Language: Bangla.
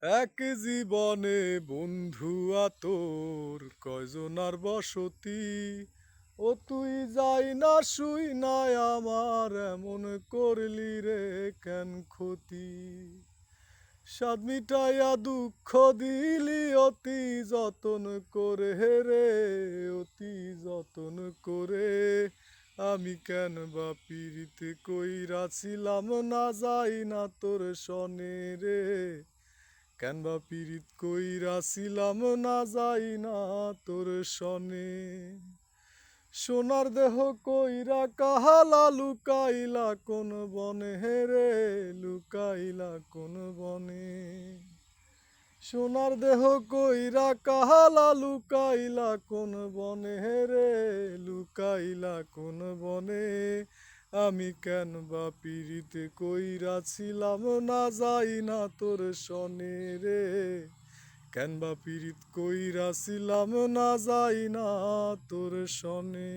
এক জীবনে বন্ধু তোর কয়জনার বসতি। ও তুই যাই না শুই নাই আমার এমন করলি রে কেন ক্ষতি। স্বাদ মিটাইয়া দুঃখ দিলি অতি যতন করে রে, অতি যতন করে। আমি কেন বা পীড়িতে কইরাছিলাম না যাই না তোর সনে রে, কেন বা পীড়িত কইরাছিলাম না যাই না তোর সনে। সোনার দেহ কইরা কাহালা লুকাইলা কোন বনে রে, লুকাইলা কোন বনে। সোনার দেহ কইরা কাহালা লুকাইলা কোন বনে রে, লুকাইলা কোন বনে। আমি কেন বা পীড়িতে কইরাছিলাম না যাই না তোর সনে রে, কেন বা পীড়িত কইরাছিলাম না যাই না তোর সনে।